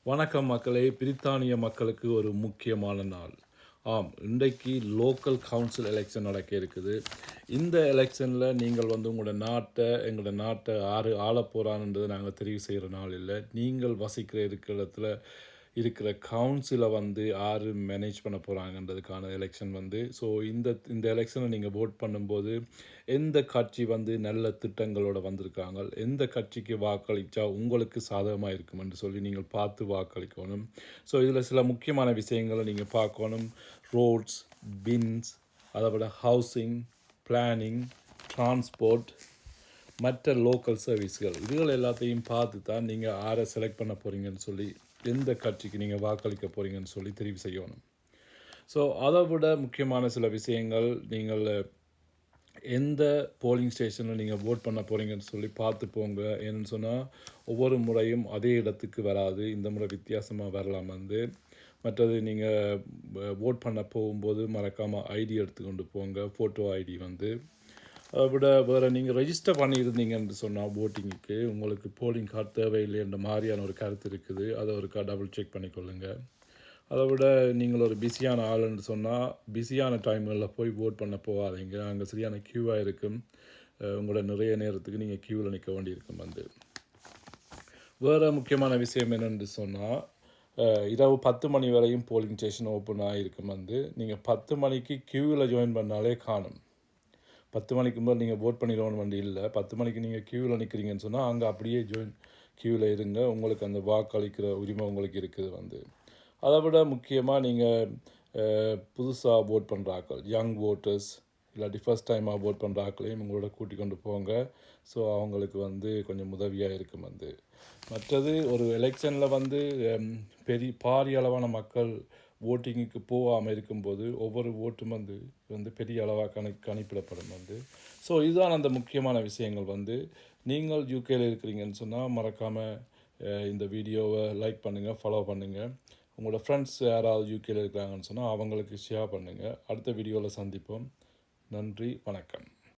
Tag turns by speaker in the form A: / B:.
A: வணக்கம் மக்களே! பிரித்தானிய மக்களுக்கு ஒரு முக்கியமான நாள். ஆம், இன்றைக்கு லோக்கல் கவுன்சில் எலெக்ஷன் நடக்க இருக்குது. இந்த எலெக்ஷன்ல நீங்கள் உங்களோட எங்களோட நாட்ட யாரு ஆளப் போறாங்கன்றத நாங்க தெரிவு செய்ற நாள் இல்ல. நீங்கள் இருக்கிற இடத்துல இருக்கிற கவுன்சில யாரு மேனேஜ் பண்ண போறாங்கன்றதுக்கான எலெக்ஷன் ஸோ இந்த எலெக்ஷன நீங்க வோட் பண்ணும்போது, எந்த கட்சி நல்ல திட்டங்களோட வந்திருக்காங்க, எந்த கட்சிக்கு வாக்களிச்சா உங்களுக்கு சாதகமா இருக்கும் என்று சொல்லி நீங்கள் பார்த்து வாக்களிக்கணும். ஸோ இதில சில முக்கியமான விஷயங்கள நீங்க பார்க்கணும். ரோட்ஸ், பின்ஸ், அதை விட ஹவுசிங், பிளானிங், டிரான்ஸ்போர்ட், மற்ற லோக்கல் சர்வீஸ்கள் இதுகள் எல்லாத்தையும் பார்த்து தான் நீங்கள் யாரை செலக்ட் பண்ண போகிறீங்கன்னு சொல்லி, எந்த கட்சிக்கு நீங்கள் வாக்களிக்க போகிறீங்கன்னு சொல்லி தெரிவு செய்யணும். ஸோ அதை விட முக்கியமான சில விஷயங்கள், நீங்கள் எந்த போலிங் ஸ்டேஷனில் நீங்கள் வோட் பண்ண போகிறீங்கன்னு சொல்லி பார்த்து போங்க. ஏன்னு சொன்னால் ஒவ்வொரு முறையும் அதே இடத்துக்கு வராது, இந்த முறை வித்தியாசமாக வரலாம். மற்றது நீங்கள் வோட் பண்ண போகும்போது மறக்காமல் ஐடி எடுத்துக்கொண்டு போங்க, ஃபோட்டோ ஐடி அதை விட வேறு நீங்கள் ரெஜிஸ்டர் பண்ணியிருந்தீங்கன்னு சொன்னால் ஓட்டிங்குக்கு உங்களுக்கு போலிங் கார்டு தேவையில்லைன்ற மாதிரியான ஒரு கருத்து இருக்குது. அதை ஒருக்கா டபுள் செக் பண்ணிக்கொள்ளுங்கள். அதை விட நீங்கள் ஒரு பிஸியான ஆளுன்னு சொன்னால் பிஸியான டைம்களில் போய் வோட் பண்ண போகாதீங்க. அங்கே சரியான க்யூவாக இருக்கும். உங்களோட நிறைய நேரத்துக்கு நீங்கள் க்யூவில் நிற்க வேண்டியிருக்கும். வேறு முக்கியமான விஷயம் என்னென்னு சொன்னால், இரவு 10 மணி வரையும் போலிங் ஸ்டேஷன் ஓப்பன் ஆகிருக்கும். நீங்கள் 10 மணிக்கு க்யூவில் ஜாயின் பண்ணாலே காணும். 10 மணிக்கு மேலே நீங்கள் வோட் பண்ணிடணும் வண்டி இல்லை. 10 மணிக்கு நீங்கள் க்யூவில் நிற்கிறீங்கன்னு சொன்னால் அங்கே அப்படியே க்யூவில் இருங்க. உங்களுக்கு அந்த வாக்களிக்கிற உரிமை உங்களுக்கு இருக்குது. அதை விட முக்கியமாக நீங்கள் புதுசாக வோட் பண்ணுற ஆட்கள், யங் ஓட்டர்ஸ், இல்லாட்டி ஃபஸ்ட் டைமாக வோட் பண்ணுற ஆட்களையும் உங்களோட கூட்டிக் கொண்டு போங்க. ஸோ அவங்களுக்கு கொஞ்சம் உதவியாக இருக்கும். மற்றது ஒரு எலெக்ஷனில் பாரிய அளவான மக்கள் ஓட்டிங்குக்கு போகாமல் இருக்கும்போது ஒவ்வொரு ஓட்டும் பெரிய அளவாக கணிப்பிடப்படும். ஸோ இதுதான் அந்த முக்கியமான விஷயங்கள். நீங்கள் யூகேல இருக்கிறீங்கன்னு சொன்னால் மறக்காமல் இந்த வீடியோவை லைக் பண்ணுங்கள், ஃபாலோ பண்ணுங்கள். உங்களோட ஃப்ரெண்ட்ஸ் யாராவது யூகேல இருக்கிறாங்கன்னு சொன்னால் அவங்களுக்கு ஷேர் பண்ணுங்கள். அடுத்த வீடியோவில் சந்திப்போம். நன்றி, வணக்கம்.